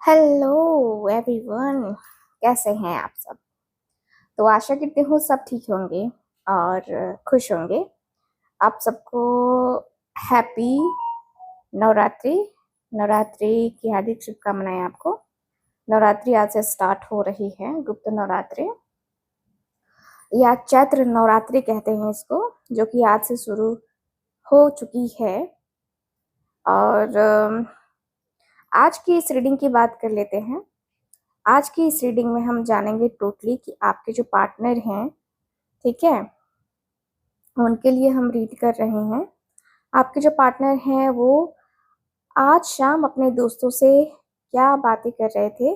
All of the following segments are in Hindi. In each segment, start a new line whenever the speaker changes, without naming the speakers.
Hello everyone. कैसे हैं आप सब? तो आशा करती हूँ सब ठीक होंगे और खुश होंगे। आप सबको हैप्पी नवरात्रि। नवरात्रि की हार्दिक शुभकामनाएं आपको। नवरात्रि आज से स्टार्ट हो रही है, गुप्त नवरात्रि या चैत्र नवरात्रि कहते हैं इसको, जो कि आज से शुरू हो चुकी है। और आज की इस रीडिंग की बात कर लेते हैं। आज की इस रीडिंग में हम जानेंगे टोटली कि आपके जो पार्टनर हैं, ठीक है, उनके लिए हम रीड कर रहे हैं। आपके जो पार्टनर हैं वो आज शाम अपने दोस्तों से क्या बातें कर रहे थे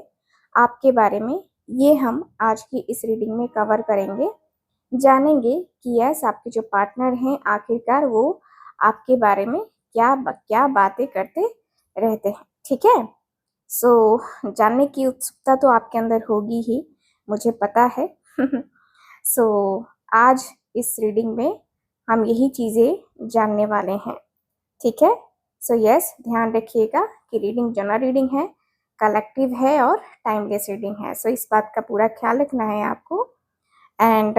आपके बारे में, ये हम आज की इस रीडिंग में कवर करेंगे। जानेंगे कि यस, आपके जो पार्टनर हैं आखिरकार वो आपके बारे में क्या बातें करते रहते हैं, ठीक है। सो जानने की उत्सुकता तो आपके अंदर होगी ही, मुझे पता है। सो आज इस रीडिंग में हम यही चीज़ें जानने वाले हैं, ठीक है। सो यस, ध्यान रखिएगा कि रीडिंग जनरल रीडिंग है, कलेक्टिव है और टाइमलेस रीडिंग है। सो इस बात का पूरा ख्याल रखना है आपको। एंड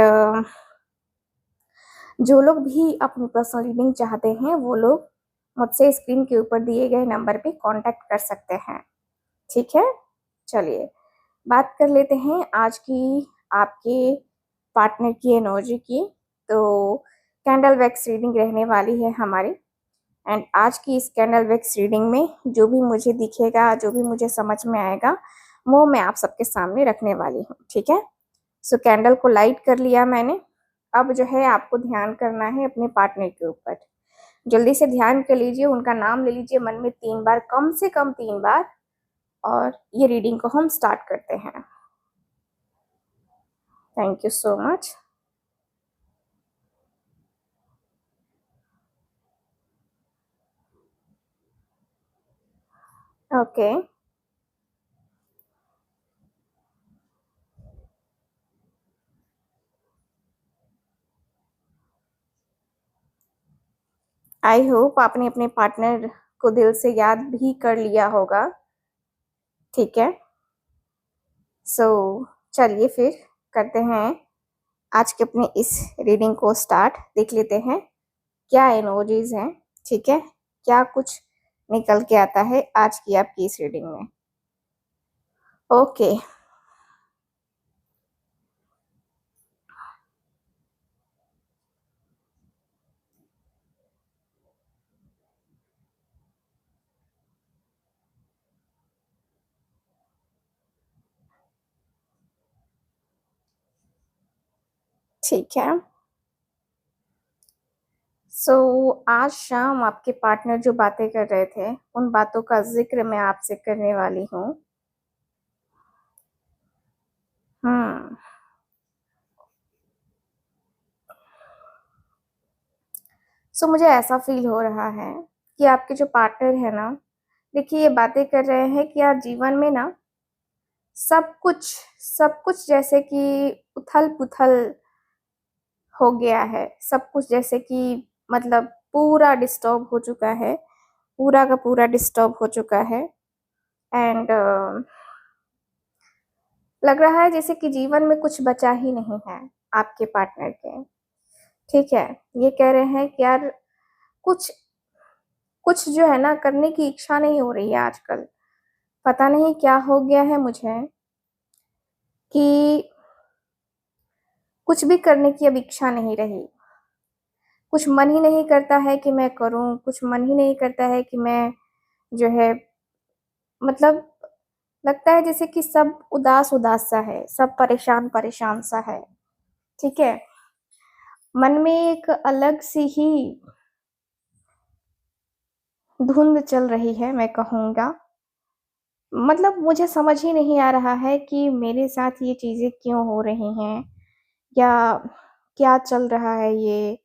जो लोग भी अपनी पर्सनल रीडिंग चाहते हैं वो लोग मुझसे स्क्रीन के ऊपर दिए गए नंबर पे कांटेक्ट कर सकते हैं, ठीक है। चलिए बात कर लेते हैं आज की आपके पार्टनर की एनर्जी की। तो कैंडल वैक्स रीडिंग रहने वाली है हमारी। एंड आज की इस कैंडल वैक्स रीडिंग में जो भी मुझे दिखेगा, जो भी मुझे समझ में आएगा, वो मैं आप सबके सामने रखने वाली हूँ, ठीक है। सो कैंडल को लाइट कर लिया मैंने। अब जो है आपको ध्यान करना है अपने पार्टनर के ऊपर। जल्दी से ध्यान कर लीजिए, उनका नाम ले लीजिए मन में 3 बार, कम से कम 3 बार, और ये रीडिंग को हम स्टार्ट करते हैं। Thank you so much. Okay, I hope आपने अपने पार्टनर को दिल से याद भी कर लिया होगा, ठीक है। सो चलिए फिर करते हैं आज के अपने इस रीडिंग को स्टार्ट। देख लेते हैं क्या इमोजीज हैं, ठीक है, क्या कुछ निकल के आता है आज की आपकी इस रीडिंग में। ओके, ठीक है। सो आज शाम आपके पार्टनर जो बातें कर रहे थे उन बातों का जिक्र मैं आपसे करने वाली हूँ। हम्म सो मुझे ऐसा फील हो रहा है कि आपके जो पार्टनर है ना, देखिए ये बातें कर रहे हैं कि यार जीवन में ना सब कुछ जैसे कि उथल पुथल हो गया है। सब कुछ जैसे कि मतलब पूरा डिस्टर्ब हो चुका है, पूरा का पूरा डिस्टर्ब हो चुका है। एंड लग रहा है जैसे कि जीवन में कुछ बचा ही नहीं है आपके पार्टनर के, ठीक है। ये कह रहे हैं कि यार कुछ कुछ जो है ना करने की इच्छा नहीं हो रही है आजकल। पता नहीं क्या हो गया है मुझे कि कुछ भी करने की अब इच्छा नहीं रही। कुछ मन ही नहीं करता है कि मैं करूं, कुछ मन ही नहीं करता है कि मैं जो है, मतलब लगता है जैसे कि सब उदास उदास सा है, सब परेशान परेशान सा है, ठीक है। मन में एक अलग सी ही धुंध चल रही है, मैं कहूँगा। मतलब मुझे समझ ही नहीं आ रहा है कि मेरे साथ ये चीज़ें क्यों हो रही हैं, या क्या चल रहा है, ये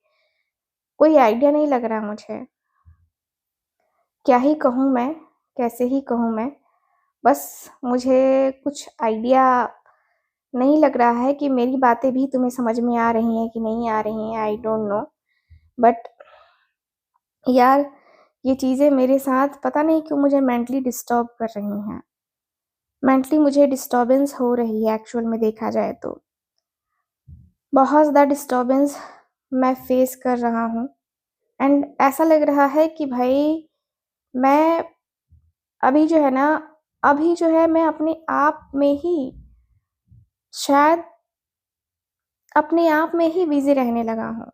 कोई आइडिया नहीं लग रहा मुझे। क्या ही कहूँ मैं, कैसे ही कहूँ मैं। बस मुझे कुछ आइडिया नहीं लग रहा है कि मेरी बातें भी तुम्हें समझ में आ रही हैं कि नहीं आ रही हैं, आई डोंट नो। बट यार ये चीज़ें मेरे साथ पता नहीं क्यों मुझे मेंटली डिस्टर्ब कर रही हैं। मेंटली मुझे डिस्टर्बेंस हो रही है एक्चुअल में देखा जाए तो। बहुत ज़्यादा डिस्टर्बेंस मैं फ़ेस कर रहा हूँ एंड ऐसा लग रहा है कि भाई मैं अभी जो है ना अभी जो है मैं अपने आप में ही शायद अपने आप में ही बिज़ी रहने लगा हूँ।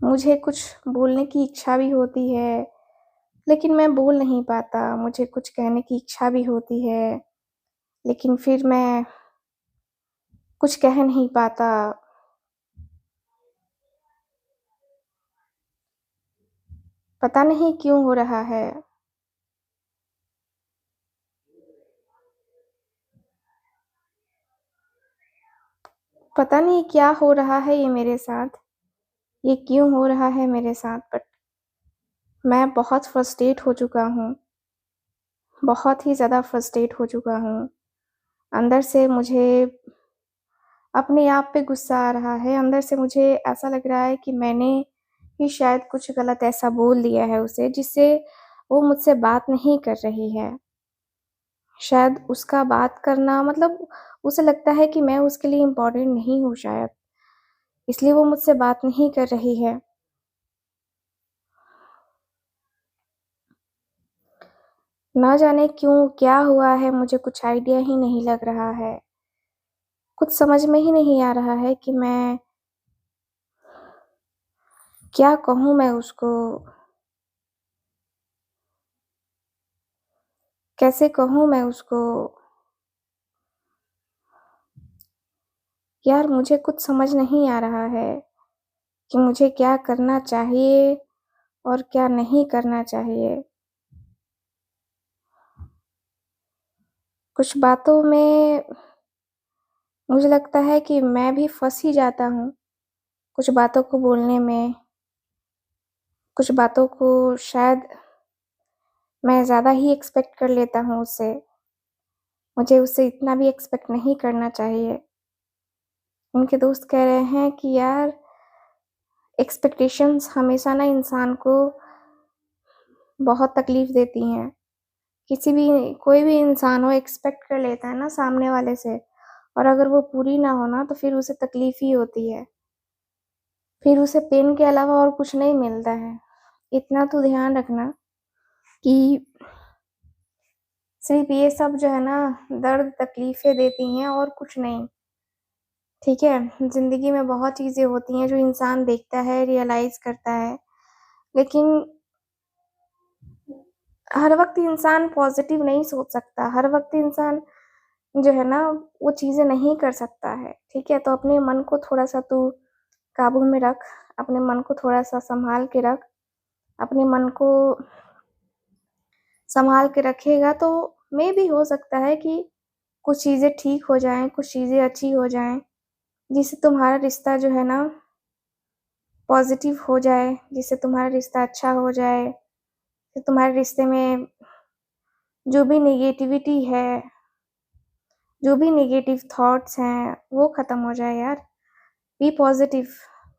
मुझे कुछ बोलने की इच्छा भी होती है, लेकिन मैं बोल नहीं पाता। मुझे कुछ कहने की इच्छा भी होती है, लेकिन फिर मैं कुछ कह नहीं पाता। पता नहीं क्यों हो रहा है। पता नहीं क्या हो रहा है ये मेरे साथ, ये क्यों हो रहा है मेरे साथ बट मैं बहुत फ्रस्ट्रेट हो चुका हूँ, बहुत ही ज़्यादा फ्रस्ट्रेट हो चुका हूँ। अंदर से मुझे अपने आप पे गुस्सा आ रहा है, अंदर से मुझे ऐसा लग रहा है कि मैंने ही शायद कुछ गलत ऐसा बोल दिया है उसे जिससे वो मुझसे बात नहीं कर रही है। शायद उसका बात करना मतलब उसे लगता है कि मैं उसके लिए इम्पोर्टेंट नहीं हूँ शायद, इसलिए वो मुझसे बात नहीं कर रही है। ना जाने क्यों, क्या हुआ है मुझे कुछ आइडिया ही नहीं लग रहा है। कुछ समझ में ही नहीं आ रहा है कि मैं क्या कहूँ मैं उसको? कैसे कहूँ मैं उसको? यार मुझे कुछ समझ नहीं आ रहा है कि मुझे क्या करना चाहिए और क्या नहीं करना चाहिए। कुछ बातों में मुझे लगता है कि मैं भी फँस ही जाता हूँ, कुछ बातों को बोलने में, कुछ बातों को शायद मैं ज़्यादा ही एक्सपेक्ट कर लेता हूँ उससे। मुझे उससे इतना भी एक्सपेक्ट नहीं करना चाहिए। उनके दोस्त कह रहे हैं कि यार एक्सपेक्टेशंस हमेशा ना इंसान को बहुत तकलीफ़ देती हैं। किसी भी कोई भी इंसान हो एक्सपेक्ट कर लेता है ना सामने वाले से और अगर वो पूरी ना हो ना तो फिर उसे तकलीफ़ ही होती है। फिर उसे पेन के अलावा और कुछ नहीं मिलता है। इतना तो ध्यान रखना कि सिर्फ़ ये सब जो है ना दर्द तकलीफ़ें देती हैं और कुछ नहीं, ठीक है? ज़िंदगी में बहुत चीज़ें होती हैं जो इंसान देखता है, रियलाइज़ करता है, लेकिन हर वक़्त इंसान पॉज़िटिव नहीं सोच सकता, हर वक़्त इंसान जो है ना वो चीज़ें नहीं कर सकता है, ठीक है? तो अपने मन को थोड़ा-सा तू काबू में रख, अपने मन को थोड़ा-सा सँभाल के रख, अपने मन को सँभाल के रखेगा तो मेबी हो सकता है कि कुछ चीज़ें ठीक हो जाएँ, कुछ चीज़ें अच्छी हो जाएँ, जिससे तुम्हारा रिश्ता जो है ना पॉज़िटिव हो जाए, जिससे तुम्हारा रिश्ता अच्छा हो जाए, फिर तुम्हारे रिश्ते में जो भी नेगेटिविटी है, जो भी नेगेटिव थॉट्स हैं, वो ख़त्म हो जाए यार, बी पॉज़िटिव।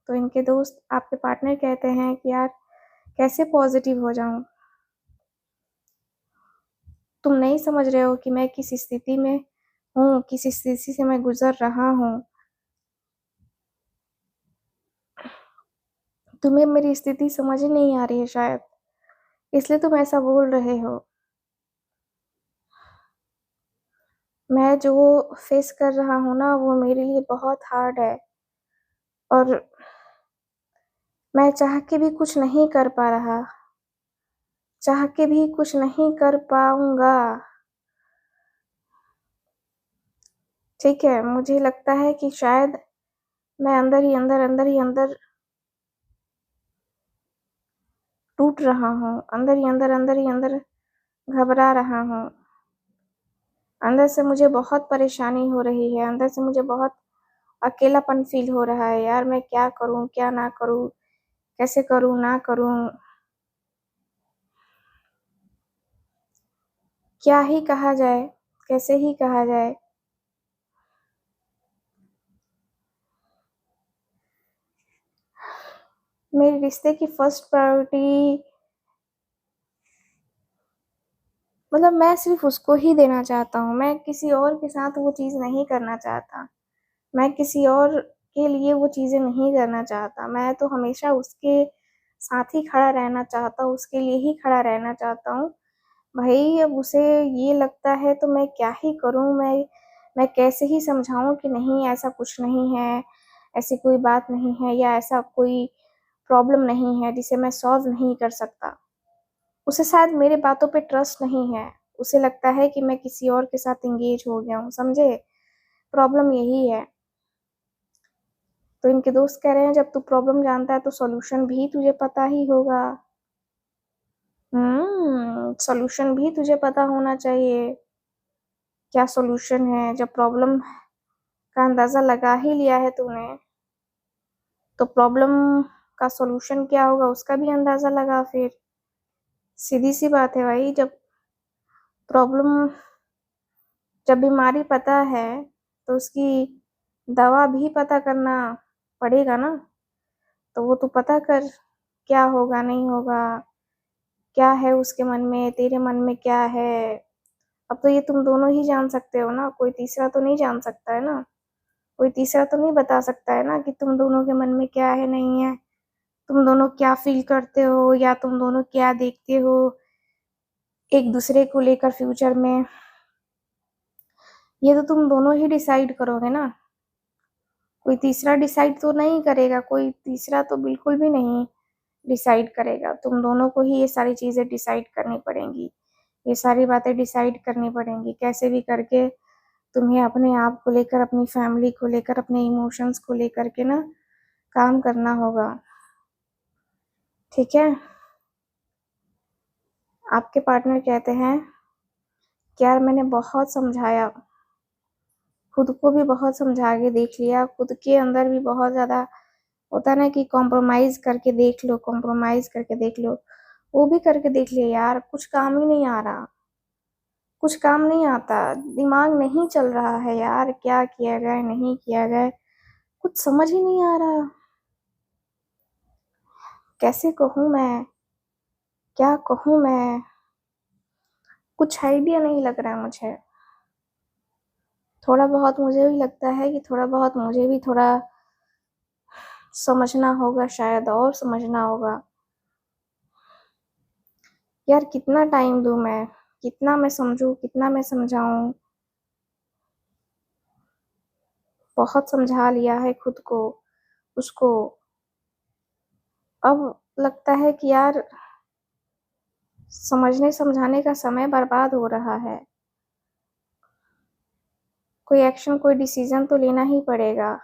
तो इनके दोस्त आपके पार्टनर कहते हैं कि यार कैसे पॉज़िटिव हो जाऊँ? तुम नहीं समझ रहे हो कि मैं किस स्थिति में हूँ, किस स्थिति से मैं गुज़र रहा हूँ। तुम्हें मेरी स्थिति समझ ही नहीं आ रही है शायद, इसलिए तुम ऐसा बोल रहे हो। मैं जो फ़ेस कर रहा हूँ ना, वो मेरे लिए बहुत हार्ड है और मैं चाह के भी कुछ नहीं कर पा रहा, चाह के भी कुछ नहीं कर पाऊँगा, ठीक है? मुझे लगता है कि शायद मैं अंदर ही अंदर टूट रहा हूँ, अंदर ही अंदर घबरा रहा हूँ। अंदर से मुझे बहुत परेशानी हो रही है, अंदर से मुझे बहुत अकेलापन फ़ील हो रहा है यार मैं क्या करूँ, क्या ना करूँ? कैसे करूँ, ना करूँ? क्या ही कहा जाए? कैसे ही कहा जाए? मेरे रिश्ते की फर्स्ट प्रायोरिटी मतलब मैं सिर्फ उसको ही देना चाहता हूँ, मैं किसी और के साथ वो चीज़ नहीं करना चाहता, मैं किसी और के लिए वो चीज़ें नहीं करना चाहता, मैं तो हमेशा उसके साथ ही खड़ा रहना चाहता हूँ, उसके लिए ही खड़ा रहना चाहता हूँ। भई अब उसे ये लगता है तो मैं क्या ही करूँ, मैं कैसे ही समझाऊँ कि नहीं ऐसा कुछ नहीं है, ऐसी कोई बात नहीं है या ऐसा कोई प्रॉब्लम नहीं है जिसे मैं सॉल्व नहीं कर सकता। उसे शायद मेरे बातों पे ट्रस्ट नहीं है, उसे लगता है कि मैं किसी और के साथ एंगेज हो गया हूँ, समझे? प्रॉब्लम यही है। तो इनके दोस्त कह रहे हैं जब तू प्रॉब्लम जानता है तो सॉल्यूशन भी तुझे पता ही होगा। सॉल्यूशन भी तुझे पता होना चाहिए। क्या सॉल्यूशन है? जब प्रॉब्लम का अंदाज़ा लगा ही लिया है तूने, तो प्रॉब्लम का सॉल्यूशन क्या होगा उसका भी अंदाज़ा लगा फिर। सीधी-सी बात है भाई, प्रॉब्लम जब बीमारी पता है, तो उसकी दवा भी पता करना पड़ेगा ना, तो वो तू पता कर, क्या होगा, नहीं होगा, क्या है उसके मन में, तेरे मन में क्या है। अब तो ये तुम दोनों ही जान सकते हो ना, कोई तीसरा तो नहीं जान सकता है ना, कोई तीसरा तो नहीं बता सकता है ना कि तुम दोनों के मन में क्या है, नहीं है, तुम दोनों क्या फ़ील करते हो या तुम दोनों क्या देखते हो एक-दूसरे को लेकर फ्यूचर में, ये तो तुम दोनों ही डिसाइड करोगे ना। कोई तीसरा डिसाइड तो नहीं करेगा, कोई तीसरा तो बिल्कुल भी नहीं डिसाइड करेगा। तुम दोनों को ही ये सारी चीज़ें डिसाइड करनी पड़ेंगी। ये सारी बातें डिसाइड करनी पड़ेंगी। कैसे भी करके तुम्हें अपने आप को लेकर, अपनी फैमिली को लेकर, अपने इमोशंस को लेकर के ना काम करना होगा। ठीक है? आपके पार्टनर कहते हैं कि यार मैंने बहुत समझाया, खुद को भी बहुत समझा के देख लिया, खुद के अंदर भी बहुत ज़्यादा होता है ना कि कॉम्प्रोमाइज़ करके देख लो, कॉम्प्रोमाइज़ करके देख लो। वो भी करके देख लिया यार, कुछ काम ही नहीं आ रहा, कुछ काम नहीं आता, दिमाग नहीं चल रहा है यार, क्या किया जाए, नहीं किया जाए, कुछ समझ ही नहीं आ रहा। कैसे कहूँ मैं, क्या कहूँ मैं, कुछ आइडिया नहीं लग रहा है मुझे। थोड़ा बहुत मुझे भी लगता है कि थोड़ा बहुत मुझे भी थोड़ा समझना होगा शायद, और समझना होगा। यार कितना टाइम दूँ मैं? कितना मैं समझूँ, कितना मैं समझाऊँ? बहुत समझा लिया है खुद को, उसको। अब लगता है कि यार समझने-समझाने का समय बर्बाद हो रहा है। कोई एक्शन, कोई डिसीज़न तो लेना ही पड़ेगा।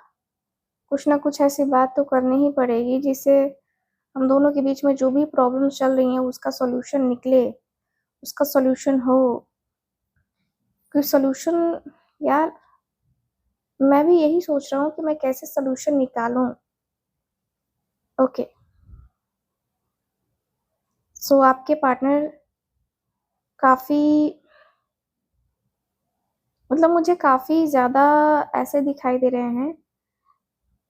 कुछ न कुछ ऐसी बात तो करनी ही पड़ेगी जिससे हम दोनों के बीच में जो भी प्रॉब्लम्स चल रही हैं उसका सॉल्यूशन निकले, उसका सॉल्यूशन हो। कोई सॉल्यूशन, यार मैं भी यही सोच रहा हूँ कि मैं कैसे सॉल्यूशन निकालूँ। ओके, सो आपके पार्टनर काफ़ी, मतलब मुझे काफ़ी ज़्यादा ऐसे दिखाई दे रहे हैं,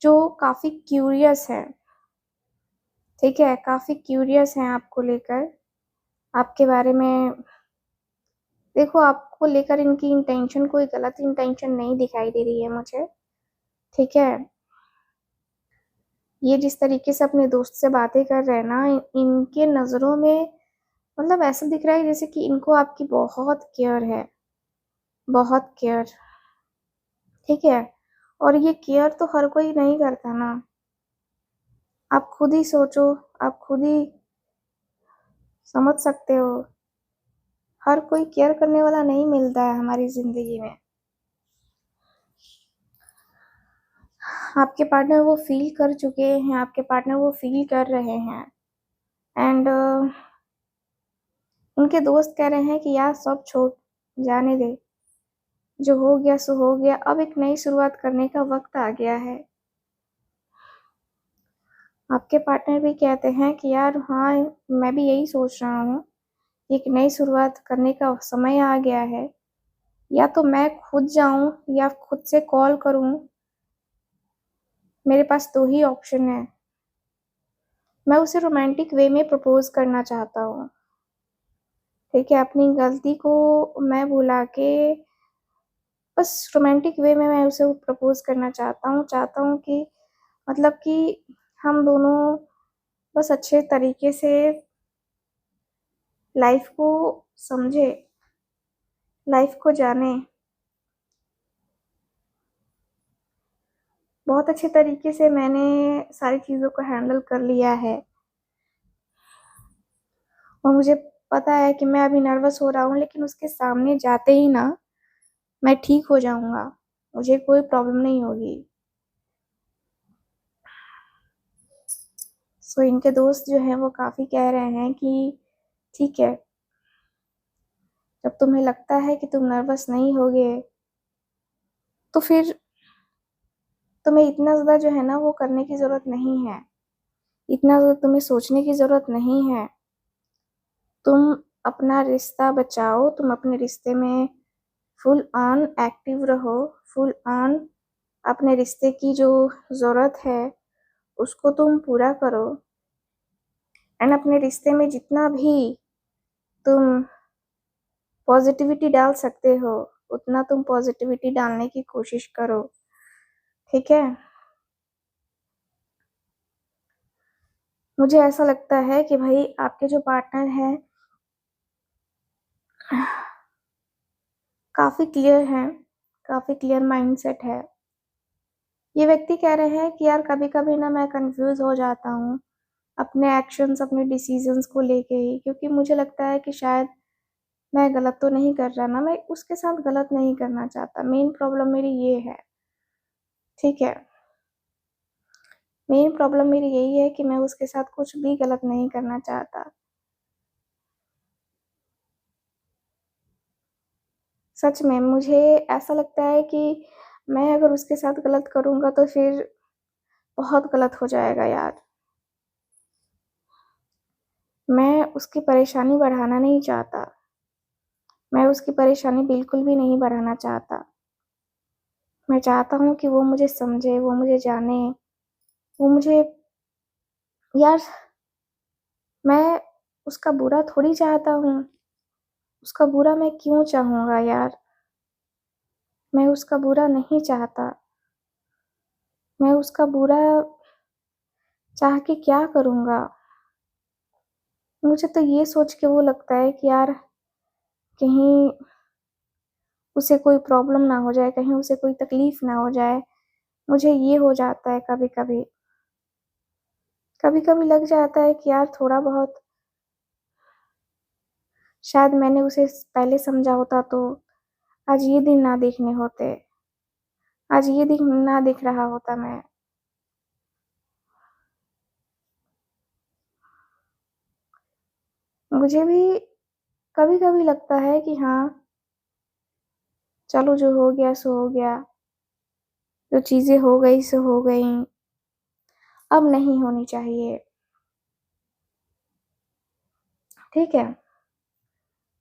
जो काफ़ी क्यूरियस हैं, ठीक है? काफ़ी क्यूरियस हैं आपको लेकर, आपके बारे में। देखो, आपको लेकर इनकी इंटेंशन कोई गलत इंटेंशन नहीं दिखाई दे रही है मुझे, ठीक है? ये जिस तरीके से अपने दोस्त से बातें कर रहे हैं ना, इनके नज़रों में मतलब ऐसा दिख रहा है जैसे कि इनको आपकी बहुत केयर है, बहुत केयर, ठीक है? और ये केयर तो हर कोई नहीं करता ना। आप खुद ही सोचो, आप खुद ही समझ सकते हो, हर कोई केयर करने वाला नहीं मिलता है हमारी ज़िंदगी में। आपके पार्टनर वो फ़ील कर चुके हैं, आपके पार्टनर वो फ़ील कर रहे हैं, एंड उनके दोस्त कह रहे हैं कि यार सब छोड़, जाने दे, जो हो गया सो हो गया, अब एक नई शुरुआत करने का वक़्त आ गया है। आपके पार्टनर भी कहते हैं कि यार हाँ, मैं भी यही सोच रहा हूँ, एक नई शुरुआत करने का समय आ गया है। या तो मैं खुद जाऊँ या खुद से कॉल करूँ, मेरे पास 2 ही ऑप्शन हैं। मैं उसे रोमांटिक वे में प्रपोज़ करना चाहता हूँ। ठीक है, अपनी गलती को मैं भुला के बस रोमांटिक वे में मैं उसे प्रपोज़ करना चाहता हूँ कि मतलब कि हम दोनों बस अच्छे तरीके से लाइफ़ को समझें, लाइफ़ को जानें। बहुत अच्छे तरीके से मैंने सारी चीज़ों को हैंडल कर लिया है और मुझे पता है कि मैं अभी नर्वस हो रहा हूँ, लेकिन उसके सामने जाते ही ना मैं ठीक हो जाऊँगा, मुझे कोई प्रॉब्लम नहीं होगी। सो इनके दोस्त जो हैं वो काफ़ी कह रहे हैं कि ठीक है, जब तुम्हें लगता है कि तुम नर्वस नहीं होगे, तो फिर तुम्हें इतना ज़्यादा जो है ना वो करने की ज़रूरत नहीं है, इतना ज़्यादा तुम्हें सोचने की ज़रूरत नहीं है। तुम अपना रिश्ता बचाओ, तुम अपने रिश्ते में फुल ऑन एक्टिव रहो, फुल ऑन अपने रिश्ते की जो ज़रूरत है, उसको तुम पूरा करो एंड अपने रिश्ते में जितना भी तुम पॉज़िटिविटी डाल सकते हो, उतना तुम पॉज़िटिविटी डालने की कोशिश करो, ठीक है? मुझे ऐसा लगता है कि भई आपके जो पार्टनर हैं काफ़ी क्लियर हैं, काफ़ी क्लियर माइंडसेट है। ये व्यक्ति कह रहे हैं कि यार कभी-कभी ना मैं कन्फ्यूज़ हो जाता हूँ, अपने एक्शंस, अपने डिसीज़न्स को लेके ही, क्योंकि मुझे लगता है कि शायद मैं गलत तो नहीं कर रहा ना, मैं उसके साथ गलत नहीं करना चाहता, मेन प्रॉब्लम मेरी ये है, ठीक है? मेन प्रॉब्लम मेरी यही है कि मैं उसके साथ कुछ भी गलत नहीं करना चाहता। सच में मुझे ऐसा लगता है कि मैं अगर उसके साथ गलत करूँगा तो फिर बहुत गलत हो जाएगा यार। मैं उसकी परेशानी बढ़ाना नहीं चाहता। मैं उसकी परेशानी बिल्कुल भी नहीं बढ़ाना चाहता। मैं चाहता हूँ कि वो मुझे समझे, वो मुझे जाने, वो मुझे यार मैं उसका बुरा थोड़ी चाहता हूँ। उसका बुरा मैं क्यों चाहूँगा यार? मैं उसका बुरा नहीं चाहता। मैं उसका बुरा चाह के क्या करूँगा? मुझे तो ये सोच के वो लगता है कि यार कहीं उसे कोई प्रॉब्लम ना हो जाए, कहीं उसे कोई तकलीफ़ ना हो जाए। मुझे ये हो जाता है कभी-कभी। कभी-कभी लग जाता है कि यार थोड़ा बहुत शायद मैंने उसे पहले समझा होता तो आज ये दिन ना देखने होते। आज ये दिन ना देख रहा होता मैं। मुझे भी कभी-कभी लगता है कि हाँ, चलो जो हो गया सो हो गया। जो चीज़ें हो गई सो हो गईं। अब नहीं होनी चाहिए। ठीक है?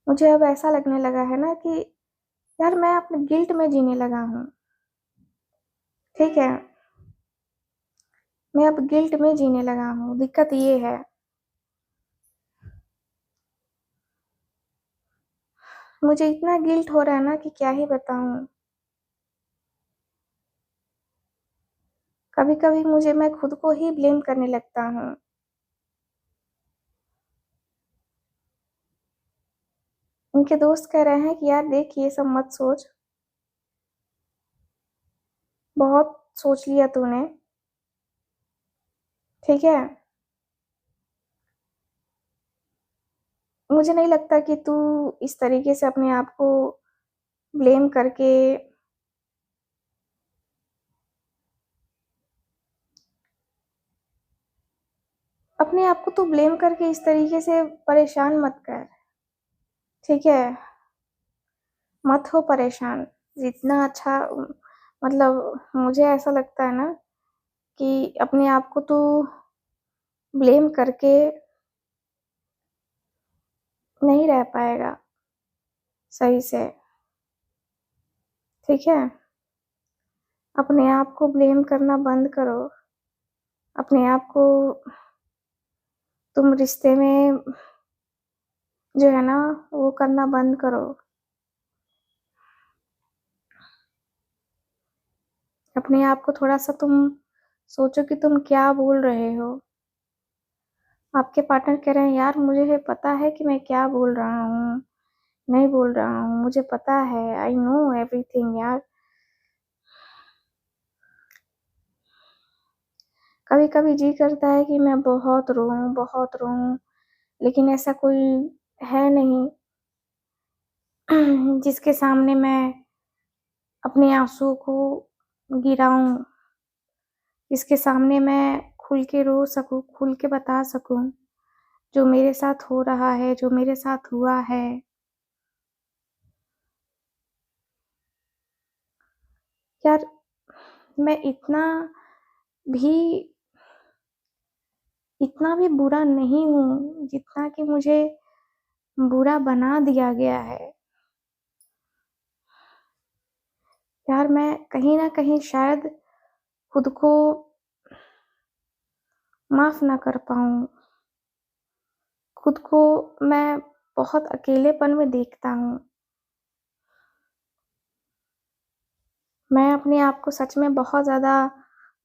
मुझे अब ऐसा लगने लगा है ना कि यार मैं अपने गिल्ट में जीने लगा हूँ। ठीक है? मैं अब गिल्ट में जीने लगा हूँ, दिक्कत ये है। मुझे इतना गिल्ट हो रहा है ना कि क्या ही बताऊँ। कभी-कभी मैं खुद को ही ब्लेम करने लगता हूँ। उनके दोस्त कह रहे हैं कि यार देख ये सब मत सोच, बहुत सोच लिया तूने, ठीक है? मुझे नहीं लगता कि तू इस तरीके से अपने आप को ब्लेम करके अपने आप को तू ब्लेम करके इस तरीके से परेशान मत कर, ठीक है? मत हो परेशान। जितना अच्छा मतलब मुझे ऐसा लगता है ना कि अपने आप को तू ब्लेम करके नहीं रह पाएगा सही से, ठीक है? अपने आप को ब्लेम करना बंद करो। अपने आप को तुम रिश्ते में जो है ना वो करना बंद करो। अपने आप को थोड़ा-सा तुम सोचो कि तुम क्या बोल रहे हो। आपके पार्टनर कह रहे हैं यार मुझे पता है कि मैं क्या बोल रहा हूँ, नहीं बोल रहा हूँ, मुझे पता है, आई नो एवरीथिंग यार। कभी-कभी जी करता है कि मैं बहुत रोऊँ, लेकिन ऐसा कोई है नहीं जिसके सामने मैं अपने आँसुओं को गिराऊँ, जिसके सामने मैं खुल के रो सकूँ, खुल के बता सकूँ, जो मेरे साथ हो रहा है, जो मेरे साथ हुआ है। यार मैं भी इतना भी बुरा नहीं हूँ, जितना कि मुझे बुरा बना दिया गया है। यार मैं कहीं न कहीं शायद खुद को माफ़ ना कर पाऊँ। खुद को मैं बहुत अकेलेपन में देखता हूँ। मैं अपने आप को सच में बहुत ज़्यादा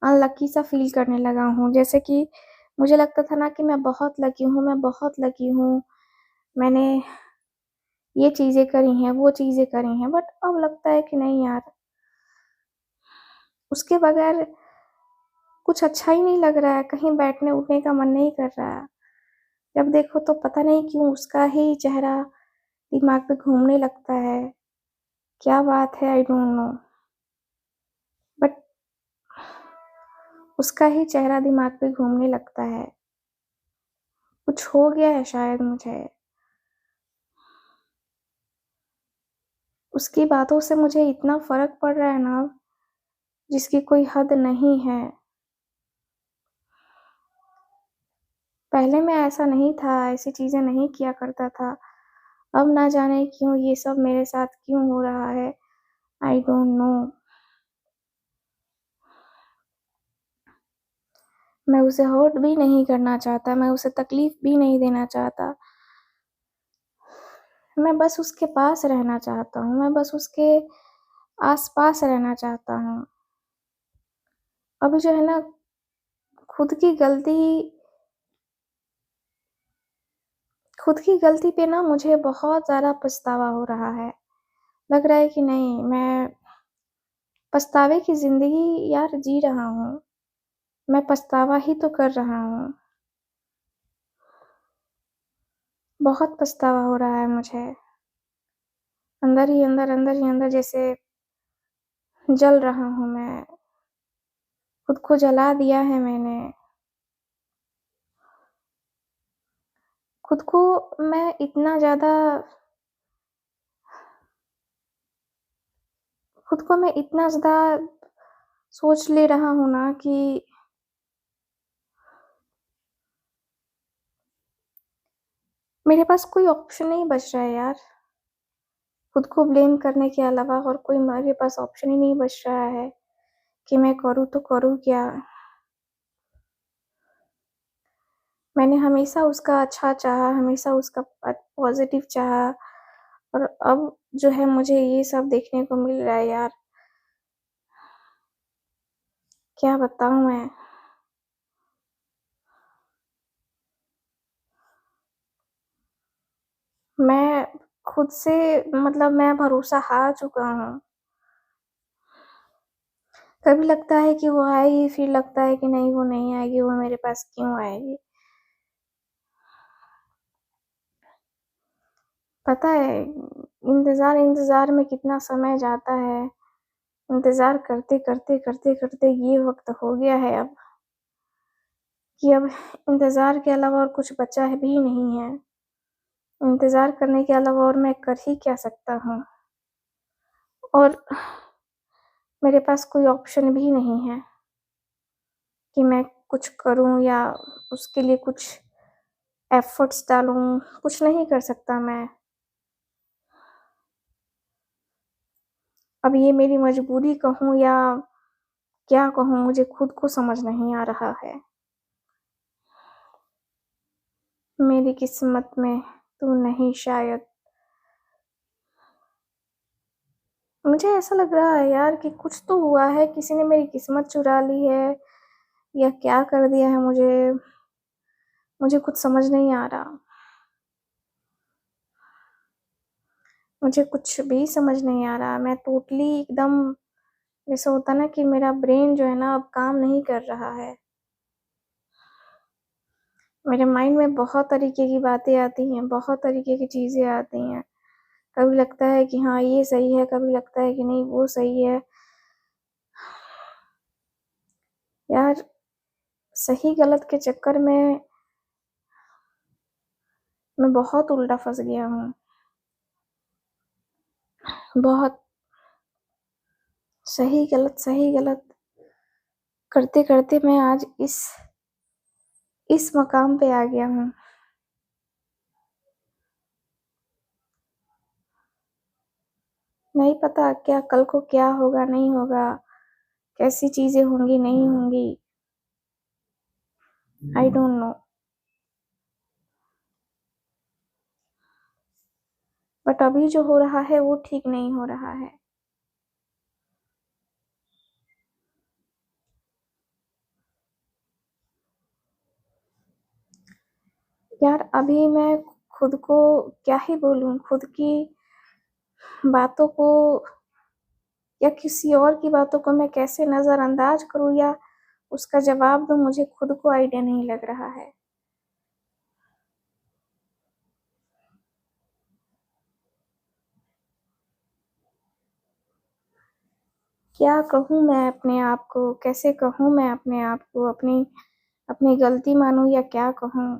अनलकी सा फ़ील करने लगा हूँ। जैसे कि मुझे लगता था ना कि मैं बहुत लकी हूँ, मैं बहुत लकी हूँ। मैंने ये चीज़ें करी हैं, वो चीज़ें करी हैं, बट अब लगता है कि नहीं यार, उसके बगैर कुछ अच्छा ही नहीं लग रहा है, कहीं बैठने-उठने का मन नहीं कर रहा है। जब देखो तो पता नहीं क्यों उसका ही चेहरा दिमाग में घूमने लगता है। क्या बात है आई डोंट नो। बट उसका ही चेहरा दिमाग पे घूमने लगता है। कुछ हो गया है शायद मुझे। उसकी बातों से मुझे इतना फ़र्क पड़ रहा है ना, जिसकी कोई हद नहीं है। पहले मैं ऐसा नहीं था, ऐसी चीज़ें नहीं किया करता था। अब ना जाने क्यों ये सब मेरे साथ क्यों हो रहा है, आई डोंट नो। मैं उसे हर्ट भी नहीं करना चाहता, मैं उसे तकलीफ़ भी नहीं देना चाहता। मैं बस उसके पास रहना चाहता हूँ, मैं बस उसके आस-पास रहना चाहता हूँ। अभी जो है ना खुद की गलती खुद की गलती पे ना मुझे बहुत ज़्यादा पछतावा हो रहा है। लग रहा है कि नहीं मैं पछतावे की ज़िंदगी यार जी रहा हूँ। मैं पछतावा ही तो कर रहा हूँ। बहुत पछतावा हो रहा है मुझे। अंदर ही अंदर जैसे जल रहा हूँ मैं। खुद को जला दिया है मैंने। खुद को मैं इतना ज़्यादा खुद को मैं इतना ज़्यादा सोच ले रहा हूँ ना कि मेरे पास कोई ऑप्शन नहीं बच रहा है यार। खुद को ब्लेम करने के अलावा और कोई मेरे पास ऑप्शन ही नहीं बच रहा है कि मैं करूँ तो करूँ क्या? मैंने हमेशा उसका अच्छा चाहा, हमेशा उसका पॉज़िटिव चाहा और अब जो है मुझे ये सब देखने को मिल रहा है यार। क्या बताऊँ मैं? मैं खुद से मतलब मैं भरोसा हार चुका हूँ। कभी लगता है कि वो आएगी, फिर लगता है कि नहीं वो नहीं आएगी, वो मेरे पास क्यों आएगी? पता है इंतज़ार में कितना समय जाता है। इंतज़ार करते ये वक़्त हो गया है अब कि अब इंतज़ार के अलावा और कुछ बचा है भी नहीं है। इंतज़ार करने के अलावा और मैं कर ही क्या सकता हूँ? और मेरे पास कोई ऑप्शन भी नहीं है कि मैं कुछ करूँ या उसके लिए कुछ एफ़र्ट्स डालूँ, कुछ नहीं कर सकता मैं। अब ये मेरी मजबूरी कहूँ या क्या कहूँ मुझे खुद को समझ नहीं आ रहा है। मेरी किस्मत में तू नहीं शायद। मुझे ऐसा लग रहा है यार कि कुछ तो हुआ है, किसी ने मेरी किस्मत चुरा ली है या क्या कर दिया है मुझे। मुझे कुछ समझ नहीं आ रहा। मुझे कुछ भी समझ नहीं आ रहा। मैं टोटली एकदम, जैसे होता ना कि मेरा ब्रेन जो है ना अब काम नहीं कर रहा है। मेरे माइंड में बहुत तरीके की बातें आती हैं, बहुत तरीके की चीज़ें आती हैं। कभी लगता है कि हाँ ये सही है, कभी लगता है कि नहीं वो सही है। यार सही गलत के चक्कर में मैं बहुत उल्टा फंस गया हूँ। बहुत सही गलत करते करते मैं आज इस मकाम पे आ गया हूँ। नहीं पता क्या कल को क्या होगा नहीं होगा, कैसी चीजें होंगी नहीं होंगी। I don't know. बट अभी जो हो रहा है वो ठीक नहीं हो रहा है। यार अभी मैं खुद को क्या ही बोलूं, खुद की बातों को या किसी और की बातों को मैं कैसे नजरअंदाज करूं या उसका जवाब दूं, मुझे खुद को आइडिया नहीं लग रहा है। क्या कहूं मैं अपने आप को, कैसे कहूं मैं अपने आप को, अपनी अपनी गलती मानूं या क्या कहूं।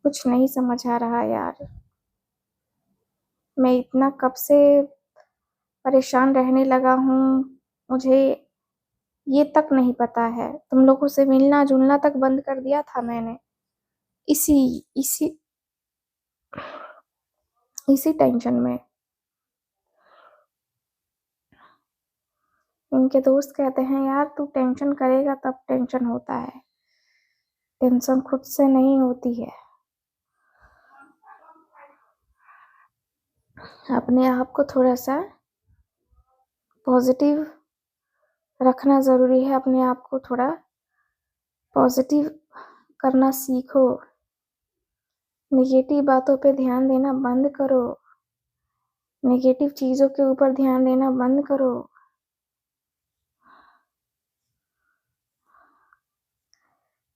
कुछ नहीं समझ आ रहा यार। मैं इतना कब से परेशान रहने लगा हूँ, मुझे ये तक नहीं पता है। तुम लोगों से मिलना जुलना तक बंद कर दिया था मैंने, इसी इसी इसी टेंशन में। इनके दोस्त कहते हैं यार तू टेंशन करेगा तब टेंशन होता है, टेंशन खुद से नहीं होती है। अपने आप को थोड़ा सा पॉजिटिव रखना ज़रूरी है। अपने आप को थोड़ा पॉजिटिव करना सीखो। नेगेटिव बातों पे ध्यान देना बंद करो। नेगेटिव चीज़ों के ऊपर ध्यान देना बंद करो।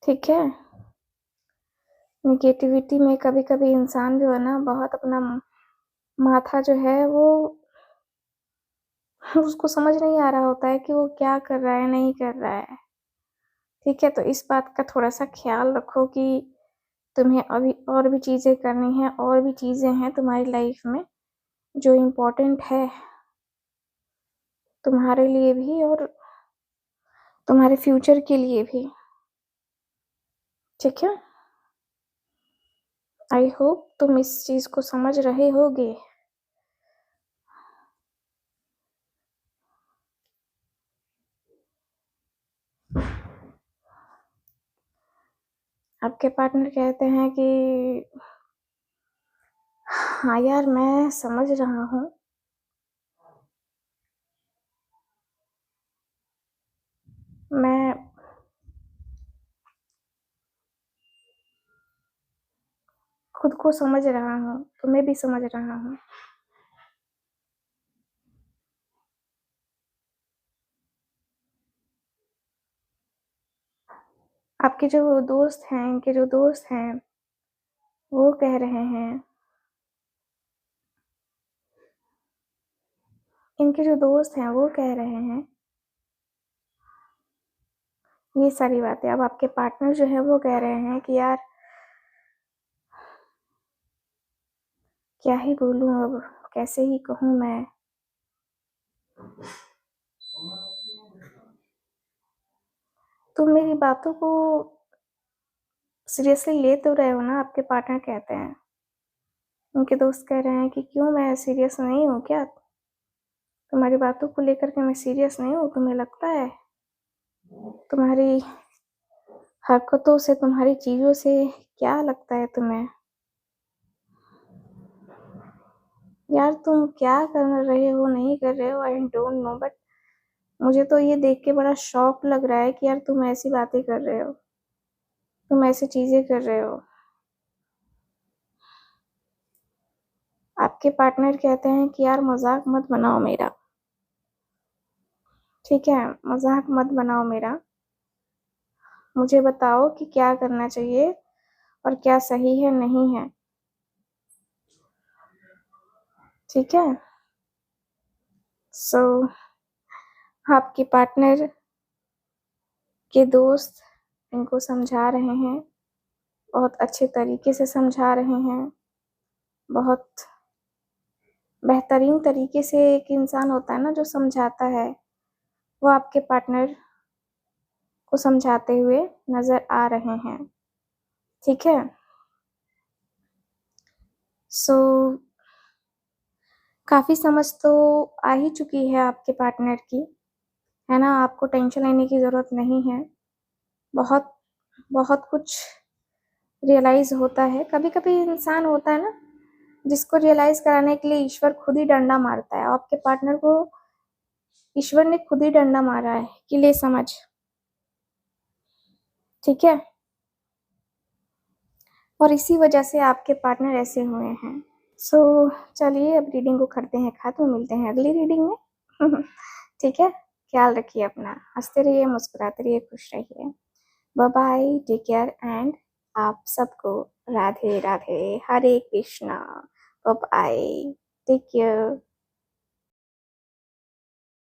ठीक है। नेगेटिविटी में कभी कभी इंसान जो है ना बहुत अपना माथा जो है वो उसको समझ नहीं आ रहा होता है कि वो क्या कर रहा है नहीं कर रहा है। ठीक है, तो इस बात का थोड़ा सा ख्याल रखो कि तुम्हें अभी और भी चीज़ें करनी है, और भी चीज़ें हैं तुम्हारी लाइफ में जो इम्पोर्टेंट है तुम्हारे लिए भी और तुम्हारे फ्यूचर के लिए भी। ठीक है, आई होप तुम इस चीज़ को समझ रहे होगे। आपके पार्टनर कहते हैं कि हाँ यार मैं समझ रहा हूँ, मैं खुद को समझ रहा हूँ, तुम्हें भी समझ रहा हूँ। आपके जो दोस्त हैं, इनके जो दोस्त हैं वो कह रहे हैं, इनके जो दोस्त हैं वो कह रहे हैं ये सारी बातें। अब आपके पार्टनर जो है वो कह रहे हैं कि यार क्या ही बोलूं, अब कैसे ही कहूं मैं। तुम मेरी बातों को सीरियसली ले तो रहे हो ना, आपके पार्टनर कहते हैं। उनके दोस्त कह रहे हैं कि क्यों मैं सीरियस नहीं हूँ क्या, तुम्हारी बातों को लेकर के मैं सीरियस नहीं हूँ, तुम्हें लगता है तुम्हारी हरकतों से, तुम्हारी चीज़ों से क्या लगता है तुम्हें? यार तुम क्या कर रहे हो, नहीं कर रहे हो, आई डोंट नो, बट मुझे तो ये देख के बड़ा शॉक लग रहा है कि यार तुम ऐसी बातें कर रहे हो, तुम ऐसी चीज़ें कर रहे हो। आपके पार्टनर कहते हैं कि यार मज़ाक मत बनाओ मेरा, ठीक है? मज़ाक मत बनाओ मेरा। मुझे बताओ कि क्या करना चाहिए और क्या सही है, नहीं है, ठीक है? सो आपके पार्टनर के दोस्त इनको समझा रहे हैं, बहुत अच्छे तरीके से समझा रहे हैं, बहुत बेहतरीन तरीके से एक इंसान होता है ना जो समझाता है, वो आपके पार्टनर को समझाते हुए नज़र आ रहे हैं, ठीक है? सो काफ़ी समझ तो आ ही चुकी है आपके पार्टनर की, है ना? आपको टेंशन लेने की ज़रूरत नहीं है। बहुत बहुत कुछ रियलाइज़ होता है। कभी-कभी इंसान होता है ना, जिसको रियलाइज़ कराने के लिए ईश्वर खुद ही डंडा मारता है। आपके पार्टनर को ईश्वर ने खुद ही डंडा मारा है कि ले समझ, ठीक है? और इसी वजह से आपके पार्टनर ऐसे हुए हैं। सो चलिए अब रीडिंग को करते हैं खत्म, मिलते हैं अगली रीडिंग में। ठीक है? ख्याल रखिए अपना, हँसते रहिए, मुस्कुराते रहिए, खुश रहिए। Bye bye, take care and आप सबको Radhe Radhe, Hare Krishna, bye bye, take care.